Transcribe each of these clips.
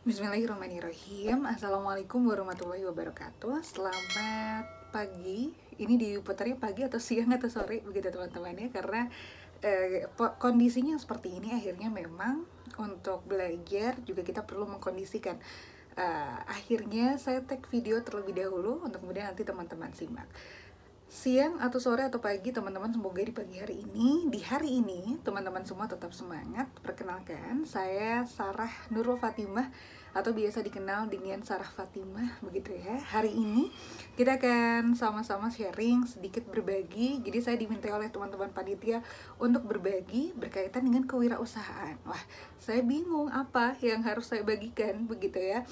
Bismillahirrahmanirrahim. Assalamualaikum warahmatullahi wabarakatuh. Selamat pagi. Ini diputarnya pagi atau siang atau sore begitu teman-teman ya, karena kondisinya seperti ini. Akhirnya memang untuk belajar juga kita perlu mengkondisikan. Akhirnya saya tag video terlebih dahulu untuk kemudian nanti teman-teman simak. Siang atau sore atau pagi teman-teman, semoga di pagi hari ini, di hari ini teman-teman semua tetap semangat. Perkenalkan, saya Sarah Nurul Fatimah atau biasa dikenal dengan Sarah Fatimah begitu ya. Hari ini kita akan sama-sama sharing, sedikit berbagi. Jadi saya diminta oleh teman-teman panitia untuk berbagi berkaitan dengan kewirausahaan. Wah, saya bingung apa yang harus saya bagikan begitu ya.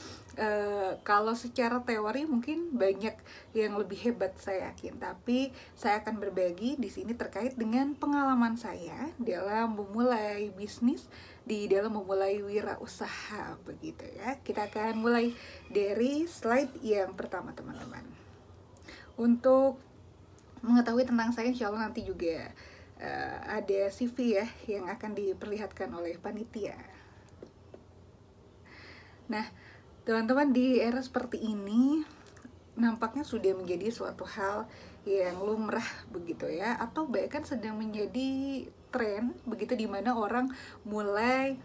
Kalau secara teori mungkin banyak yang lebih hebat saya yakin, tapi saya akan berbagi di sini terkait dengan pengalaman saya dalam memulai bisnis, di dalam memulai wirausaha begitu ya. Kita akan mulai dari slide yang pertama teman-teman. Untuk mengetahui tentang saya, insya Allah nanti juga ada CV ya yang akan diperlihatkan oleh panitia. Nah teman-teman, di era seperti ini nampaknya sudah menjadi suatu hal yang lumrah begitu ya, atau bahkan sedang menjadi tren begitu, dimana orang mulai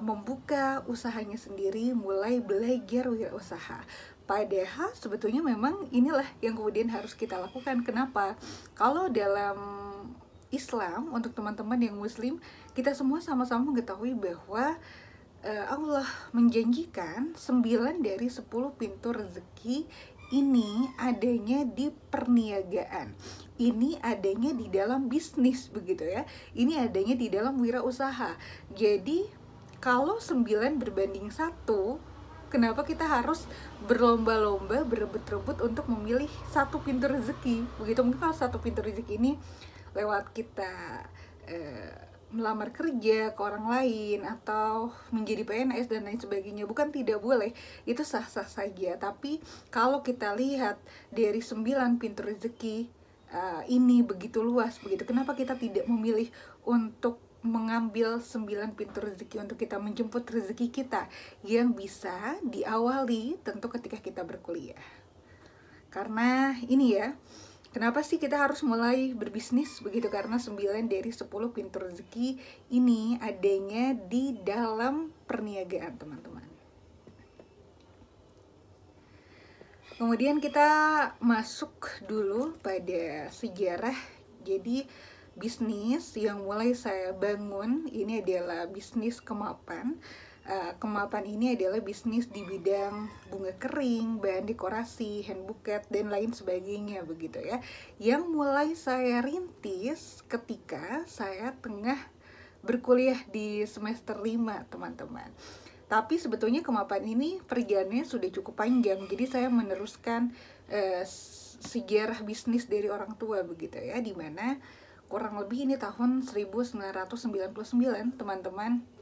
membuka usahanya sendiri, mulai belajar wirausaha. Padahal sebetulnya memang inilah yang kemudian harus kita lakukan. Kenapa? Kalau dalam Islam, untuk teman-teman yang muslim, kita semua sama-sama mengetahui bahwa Allah menjanjikan 9 dari 10 pintu rezeki ini adanya di perniagaan. Ini adanya di dalam bisnis begitu ya. Ini adanya di dalam wirausaha. Jadi kalau 9 berbanding 1, kenapa kita harus berlomba-lomba, berebut-rebut untuk memilih satu pintu rezeki? Begitu, mungkin kalau satu pintu rezeki ini lewat kita melamar kerja ke orang lain atau menjadi PNS dan lain sebagainya, bukan tidak boleh, itu sah-sah saja. Tapi kalau kita lihat dari 9 pintu rezeki ini begitu luas begitu, kenapa kita tidak memilih untuk mengambil 9 pintu rezeki untuk kita menjemput rezeki kita yang bisa diawali tentu ketika kita berkuliah. Karena ini ya, kenapa sih kita harus mulai berbisnis begitu? Karena 9 dari 10 pintu rezeki ini adanya di dalam perniagaan teman-teman. Kemudian kita masuk dulu pada sejarah. Jadi bisnis yang mulai saya bangun ini adalah bisnis kemapan. Kemapan ini adalah bisnis di bidang bunga kering, bahan dekorasi, hand bouquet, dan lain sebagainya begitu ya. Yang mulai saya rintis ketika saya tengah berkuliah di semester 5 teman-teman. Tapi sebetulnya kemapan ini perjalanannya sudah cukup panjang. Jadi saya meneruskan sejarah bisnis dari orang tua begitu ya, dimana kurang lebih ini tahun 1999 teman-teman.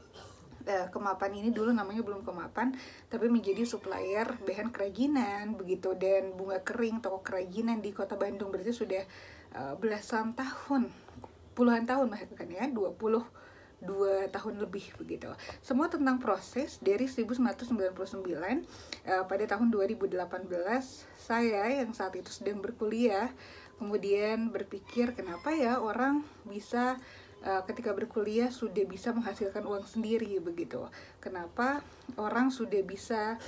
Kemapan ini dulu namanya belum Kemapan, tapi menjadi supplier bahan kerajinan begitu dan bunga kering, toko kerajinan di kota Bandung. Berarti sudah belasan tahun, puluhan tahun bahkan ya, 22 tahun lebih begitu. Semua tentang proses dari 1999. Pada tahun 2018 saya yang saat itu sedang berkuliah kemudian berpikir, kenapa ya orang bisa ketika berkuliah sudah bisa menghasilkan uang sendiri begitu. Kenapa orang sudah bisa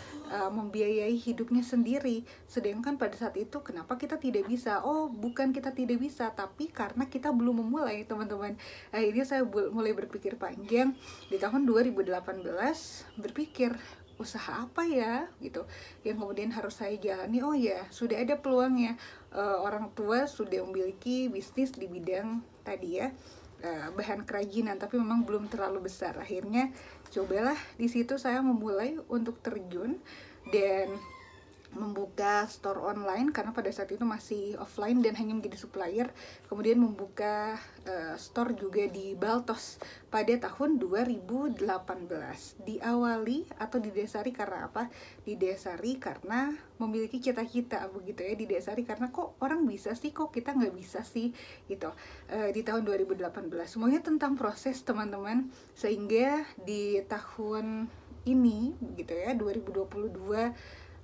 membiayai hidupnya sendiri, sedangkan pada saat itu kenapa kita tidak bisa? Oh, bukan kita tidak bisa, tapi karena kita belum memulai teman-teman. Akhirnya saya mulai berpikir panjang di tahun 2018, berpikir usaha apa ya gitu yang kemudian harus saya jalani. Oh ya, sudah ada peluangnya. Orang tua sudah memiliki bisnis di bidang tadi ya, bahan kerajinan, tapi memang belum terlalu besar. Akhirnya cobalah di situ saya memulai untuk terjun dan membuka store online, karena pada saat itu masih offline dan hanya menjadi supplier. Kemudian membuka store juga di Baltos pada tahun 2018. Diawali atau didasari karena apa? Didasari karena memiliki cita-cita begitu ya, didasari karena kok orang bisa sih, kok kita nggak bisa sih gitu. Di tahun 2018 semuanya tentang proses teman-teman, sehingga di tahun ini begitu ya, 2022.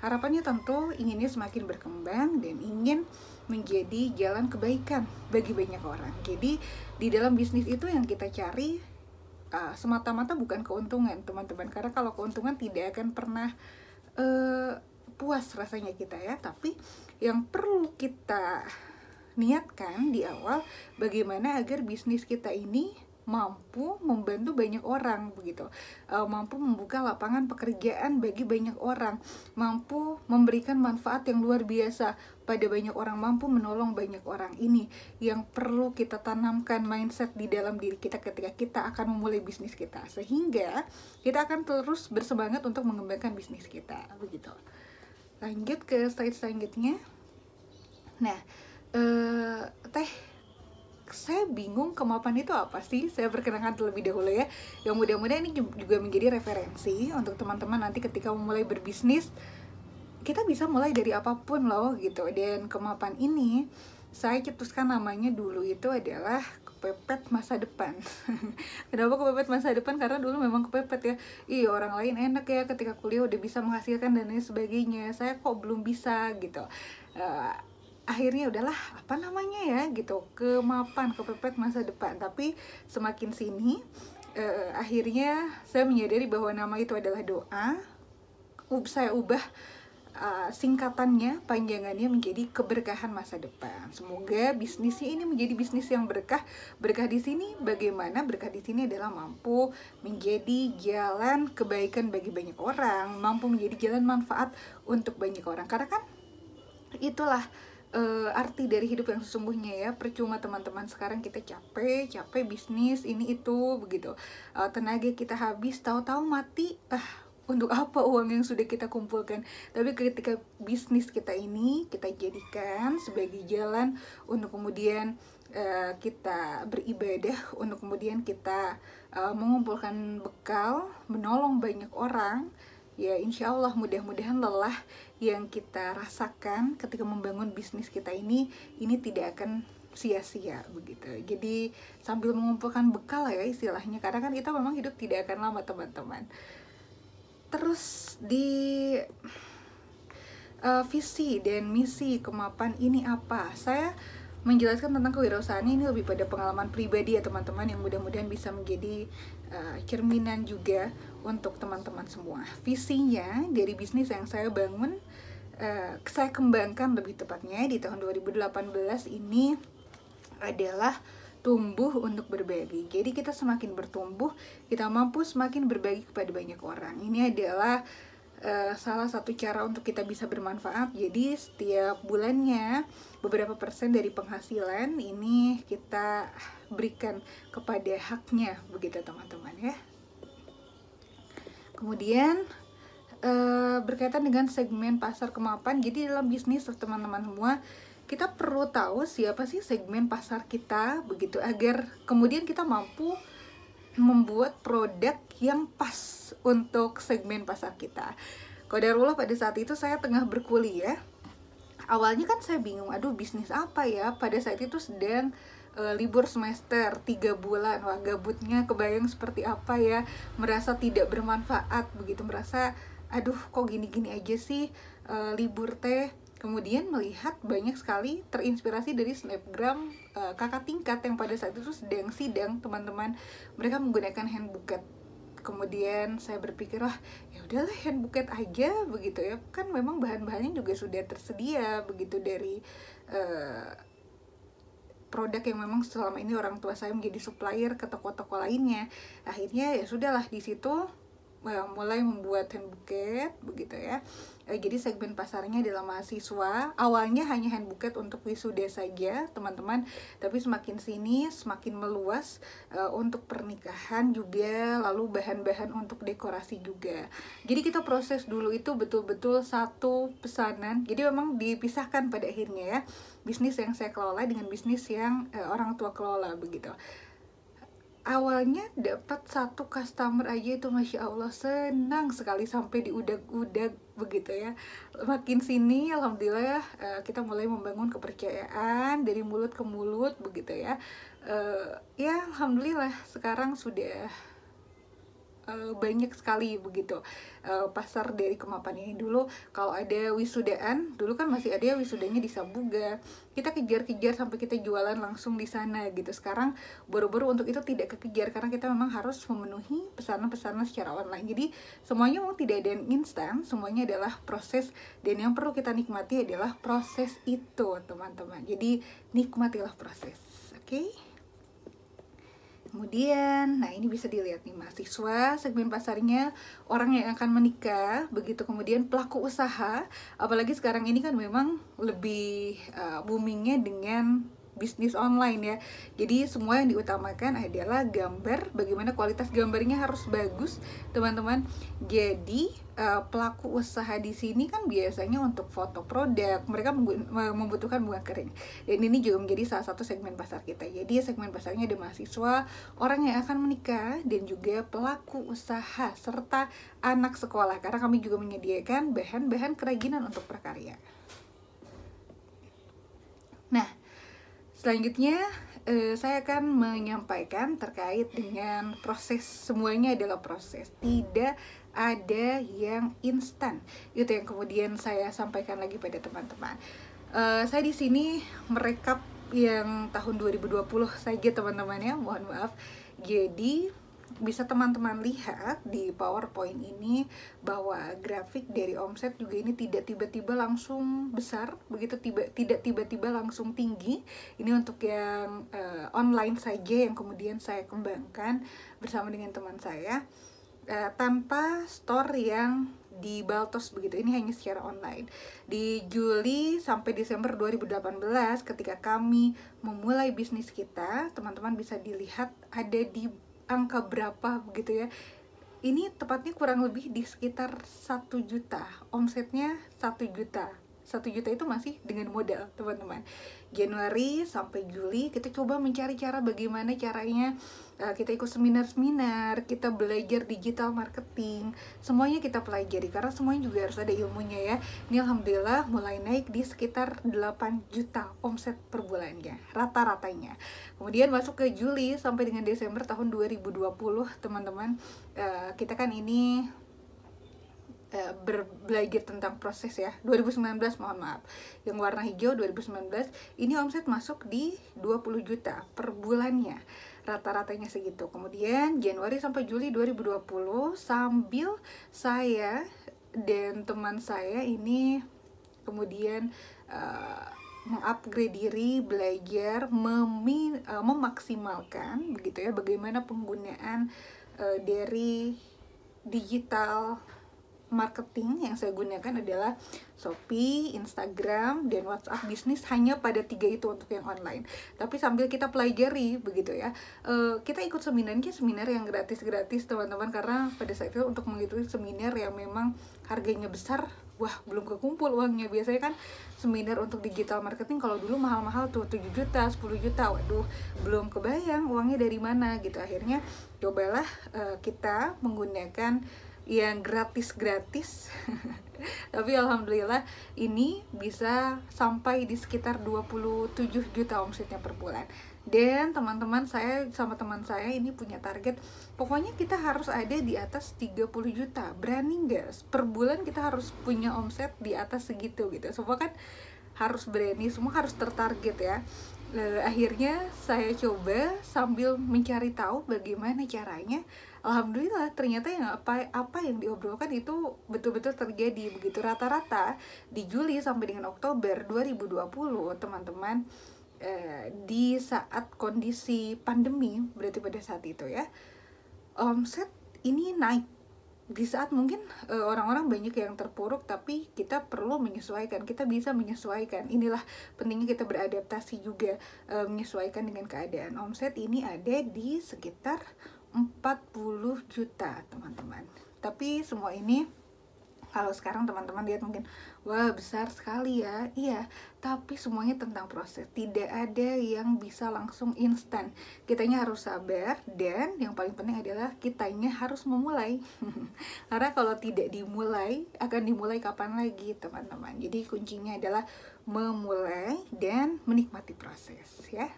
Harapannya tentu inginnya semakin berkembang dan ingin menjadi jalan kebaikan bagi banyak orang. Jadi di dalam bisnis itu yang kita cari semata-mata bukan keuntungan, teman-teman, karena kalau keuntungan tidak akan pernah puas rasanya kita ya. Tapi yang perlu kita niatkan di awal, bagaimana agar bisnis kita ini mampu membantu banyak orang begitu, mampu membuka lapangan pekerjaan bagi banyak orang, mampu memberikan manfaat yang luar biasa pada banyak orang, mampu menolong banyak orang. Ini yang perlu kita tanamkan mindset di dalam diri kita ketika kita akan memulai bisnis kita, sehingga kita akan terus bersemangat untuk mengembangkan bisnis kita begitu. Lanjut ke slide selanjutnya. Nah, saya bingung kemapan itu apa sih? Saya perkenalkan terlebih dahulu ya. Yang mudah-mudahan ini juga menjadi referensi untuk teman-teman nanti ketika memulai berbisnis. Kita bisa mulai dari apapun loh gitu. Dan kemapan ini saya cetuskan namanya dulu itu adalah kepepet masa depan. Kenapa kepepet masa depan? Karena dulu memang kepepet ya. Orang lain enak ya ketika kuliah udah bisa menghasilkan dan lain sebagainya. Saya kok belum bisa gitu. Akhirnya udahlah, apa namanya ya gitu, kemapan, kepepet masa depan. Tapi semakin sini akhirnya saya menyadari bahwa nama itu adalah doa. Saya ubah singkatannya, panjangannya menjadi keberkahan masa depan. Semoga bisnisnya ini menjadi bisnis yang berkah. Berkah di sini bagaimana? Berkah di sini adalah mampu menjadi jalan kebaikan bagi banyak orang, mampu menjadi jalan manfaat untuk banyak orang. Karena kan itulah arti dari hidup yang sesungguhnya ya. Percuma teman-teman sekarang kita capek bisnis ini itu begitu, tenaga kita habis, tahu-tahu mati. Untuk apa uang yang sudah kita kumpulkan? Tapi ketika bisnis kita ini kita jadikan sebagai jalan untuk kemudian kita beribadah, untuk kemudian kita mengumpulkan bekal, menolong banyak orang, ya insya Allah mudah-mudahan lelah yang kita rasakan ketika membangun bisnis kita ini tidak akan sia-sia begitu. Jadi sambil mengumpulkan bekal ya istilahnya, karena kan kita memang hidup tidak akan lama teman-teman. Terus di visi dan misi kemapan ini apa? Saya menjelaskan tentang kewirausahaan ini lebih pada pengalaman pribadi ya teman-teman, yang mudah-mudahan bisa menjadi cerminan juga untuk teman-teman semua. Visinya dari bisnis yang saya bangun, saya kembangkan lebih tepatnya di tahun 2018 ini adalah tumbuh untuk berbagi. Jadi kita semakin bertumbuh, kita mampu semakin berbagi kepada banyak orang. Ini adalah salah satu cara untuk kita bisa bermanfaat. Jadi setiap bulannya beberapa persen dari penghasilan ini kita berikan kepada haknya begitu teman-teman ya. Kemudian berkaitan dengan segmen pasar kemapan. Jadi dalam bisnis teman-teman semua, kita perlu tahu siapa sih segmen pasar kita begitu, agar kemudian kita mampu membuat produk yang pas untuk segmen pasar kita. Qadarullah pada saat itu saya tengah berkuliah. Awalnya kan saya bingung, bisnis apa ya? Pada saat itu sedang libur semester 3 bulan. Wah, gabutnya kebayang seperti apa ya, merasa tidak bermanfaat begitu, merasa kok gini-gini aja sih libur teh. Kemudian melihat banyak sekali terinspirasi dari snapgram kakak tingkat yang pada saat itu sedang sidang teman-teman. Mereka menggunakan hand buket. Kemudian saya berpikir, ya udahlah hand buket aja begitu ya. Kan memang bahan-bahannya juga sudah tersedia begitu dari produk yang memang selama ini orang tua saya menjadi supplier ke toko-toko lainnya. Akhirnya ya sudahlah, di situ mulai membuat hand buket begitu ya. Jadi segmen pasarnya adalah mahasiswa. Awalnya hanya hand buket untuk wisuda saja teman-teman, tapi semakin sini semakin meluas untuk pernikahan juga, lalu bahan-bahan untuk dekorasi juga. Jadi kita proses dulu itu betul-betul satu pesanan. Jadi memang dipisahkan pada akhirnya ya, bisnis yang saya kelola dengan bisnis yang orang tua kelola begitu. Awalnya dapat satu customer aja itu Masya Allah senang sekali, sampai diudag-udag begitu ya. Makin sini alhamdulillah kita mulai membangun kepercayaan dari mulut ke mulut begitu ya. Ya alhamdulillah sekarang sudah banyak sekali begitu pasar dari Kemapan ini. Dulu kalau ada wisudaan, dulu kan masih ada wisudanya di Sabuga, kita kejar-kejar sampai kita jualan langsung di sana gitu. Sekarang boro-boro untuk itu tidak kekejar karena kita memang harus memenuhi pesanan-pesanan secara online. Jadi semuanya memang tidak ada yang instan, semuanya adalah proses, dan yang perlu kita nikmati adalah proses itu teman-teman. Jadi nikmatilah proses, oke? Kemudian, nah ini bisa dilihat nih, mahasiswa, segmen pasarnya orang yang akan menikah, begitu. Kemudian pelaku usaha, apalagi sekarang ini kan memang lebih boomingnya dengan bisnis online ya. Jadi semua yang diutamakan adalah gambar, bagaimana kualitas gambarnya harus bagus, teman-teman. Jadi pelaku usaha di sini kan biasanya untuk foto produk, mereka membutuhkan bunga kering. Dan ini juga menjadi salah satu segmen pasar kita. Jadi segmen pasarnya ada mahasiswa, orang yang akan menikah, dan juga pelaku usaha serta anak sekolah, karena kami juga menyediakan bahan-bahan kerajinan untuk prakarya. Nah, selanjutnya saya akan menyampaikan terkait dengan proses. Semuanya adalah proses, tidak ada yang instan. Itu yang kemudian saya sampaikan lagi pada teman-teman. Saya di sini merekap yang tahun 2020 saja teman-teman ya, mohon maaf. Jadi bisa teman-teman lihat di PowerPoint ini bahwa grafik dari omset juga ini tidak tiba-tiba langsung besar, begitu tidak tiba-tiba langsung tinggi. Ini untuk yang online saja yang kemudian saya kembangkan bersama dengan teman saya, tanpa store yang di Baltos begitu. Ini hanya secara online. Di Juli sampai Desember 2018 ketika kami memulai bisnis kita, teman-teman bisa dilihat ada di angka berapa begitu ya. Ini tepatnya kurang lebih di sekitar 1 juta, omsetnya 1 juta. 1 juta itu masih dengan modal teman-teman. Januari sampai Juli kita coba mencari cara bagaimana caranya, kita ikut seminar-seminar, kita belajar digital marketing, semuanya kita pelajari karena semuanya juga harus ada ilmunya ya. Ini alhamdulillah mulai naik di sekitar 8 juta omset per bulannya, rata-ratanya. Kemudian masuk ke Juli sampai dengan Desember tahun 2020 teman-teman, kita kan ini belajar tentang proses ya. 2019 mohon maaf, yang warna hijau 2019 ini omset masuk di 20 juta per bulannya, rata-ratanya segitu. Kemudian Januari sampai Juli 2020 sambil saya dan teman saya ini kemudian mengupgrade diri, belajar memaksimalkan begitu ya bagaimana penggunaan dari digital marketing. Yang saya gunakan adalah Shopee, Instagram, dan WhatsApp bisnis, hanya pada 3 itu untuk yang online. Tapi sambil kita pelajari begitu ya, kita ikut seminar yang gratis-gratis teman-teman, karena pada saat itu untuk mengikuti seminar yang memang harganya besar, wah belum kekumpul uangnya. Biasanya kan seminar untuk digital marketing kalau dulu mahal-mahal tuh 7 juta, 10 juta, waduh belum kebayang uangnya dari mana gitu. Akhirnya cobalah kita menggunakan yang gratis-gratis tapi alhamdulillah ini bisa sampai di sekitar 27 juta omsetnya per bulan. Dan teman-teman saya sama teman saya ini punya target, pokoknya kita harus ada di atas 30 juta. Berani nggak? Per bulan kita harus punya omset di atas segitu gitu. Semua kan harus berani, semua harus tertarget ya. Akhirnya saya coba sambil mencari tahu bagaimana caranya. Alhamdulillah ternyata yang apa yang diobrolkan itu betul-betul terjadi begitu. Rata-rata di Juli sampai dengan Oktober 2020 teman-teman, di saat kondisi pandemi, berarti pada saat itu ya, omset ini naik. Di saat mungkin orang-orang banyak yang terpuruk, tapi kita perlu menyesuaikan, kita bisa menyesuaikan. Inilah pentingnya kita beradaptasi juga, menyesuaikan dengan keadaan. Omset ini ada di sekitar 40 juta teman-teman. Tapi semua ini kalau sekarang teman-teman lihat mungkin wah besar sekali ya. Iya, tapi semuanya tentang proses. Tidak ada yang bisa langsung instan. Kitanya harus sabar, dan yang paling penting adalah kitanya harus memulai. Karena kalau tidak dimulai, akan dimulai kapan lagi teman-teman. Jadi kuncinya adalah memulai dan menikmati proses ya.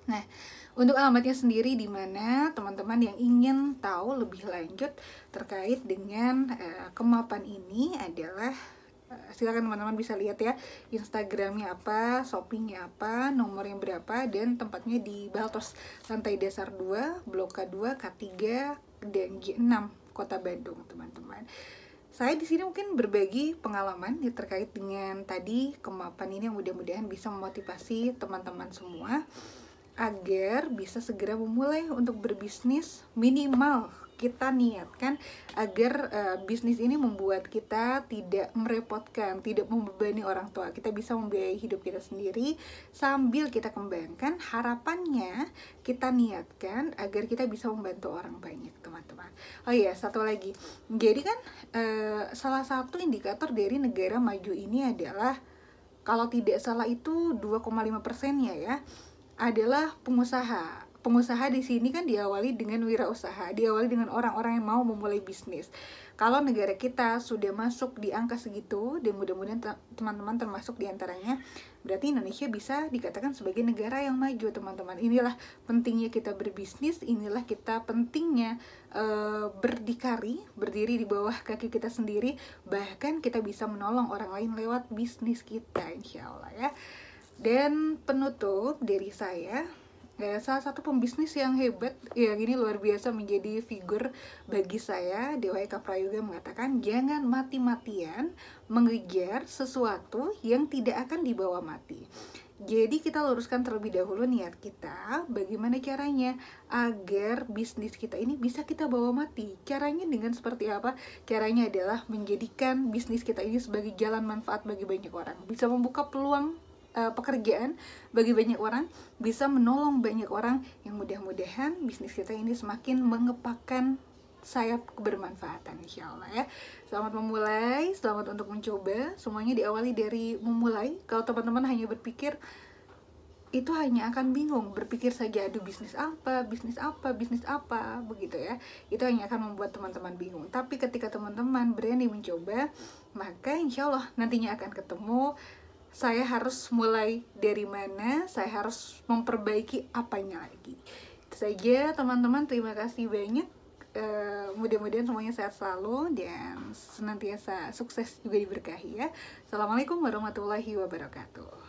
Nah, untuk alamatnya sendiri di mana teman-teman yang ingin tahu lebih lanjut terkait dengan kemapan ini adalah silakan teman-teman bisa lihat ya Instagramnya apa, shoppingnya apa, nomornya berapa, dan tempatnya di Baltos lantai dasar 2, Blok K2, K3, dan G6 Kota Bandung, teman-teman. Saya di sini mungkin berbagi pengalaman ya, terkait dengan tadi kemapan ini yang mudah-mudahan bisa memotivasi teman-teman semua agar bisa segera memulai untuk berbisnis. Minimal kita niatkan agar bisnis ini membuat kita tidak merepotkan, tidak membebani orang tua. Kita bisa membiayai hidup kita sendiri sambil kita kembangkan. Harapannya kita niatkan agar kita bisa membantu orang banyak, teman-teman. Oh iya, satu lagi. Jadi kan salah satu indikator dari negara maju ini adalah, kalau tidak salah itu 2,5%-nya ya, adalah pengusaha. Pengusaha di sini kan diawali dengan wirausaha, diawali dengan orang-orang yang mau memulai bisnis. Kalau negara kita sudah masuk di angka segitu, dan mudah-mudahan teman-teman termasuk diantaranya, berarti Indonesia bisa dikatakan sebagai negara yang maju, teman-teman. Inilah pentingnya kita berbisnis, inilah kita pentingnya berdikari, berdiri di bawah kaki kita sendiri, bahkan kita bisa menolong orang lain lewat bisnis kita, insya Allah ya. Dan penutup dari saya, salah satu pembisnis yang hebat, yang ini luar biasa menjadi figur bagi saya, Dewa Eka Prayoga mengatakan, jangan mati-matian mengejar sesuatu yang tidak akan dibawa mati. Jadi kita luruskan terlebih dahulu niat kita, bagaimana caranya agar bisnis kita ini bisa kita bawa mati. Caranya dengan seperti apa? Caranya adalah menjadikan bisnis kita ini sebagai jalan manfaat bagi banyak orang, bisa membuka peluang pekerjaan bagi banyak orang, bisa menolong banyak orang, yang mudah-mudahan bisnis kita ini semakin mengepakkan sayap kebermanfaatan, insya Allah ya. Selamat memulai, selamat untuk mencoba. Semuanya diawali dari memulai. Kalau teman-teman hanya berpikir, itu hanya akan bingung, berpikir saja, aduh bisnis apa, begitu ya. Itu hanya akan membuat teman-teman bingung. Tapi ketika teman-teman berani mencoba, maka insya Allah nantinya akan ketemu, saya harus mulai dari mana, saya harus memperbaiki apanya lagi. Itu saja teman-teman, terima kasih banyak. Mudah-mudahan semuanya sehat selalu dan senantiasa sukses juga diberkahi ya. Assalamualaikum warahmatullahi wabarakatuh.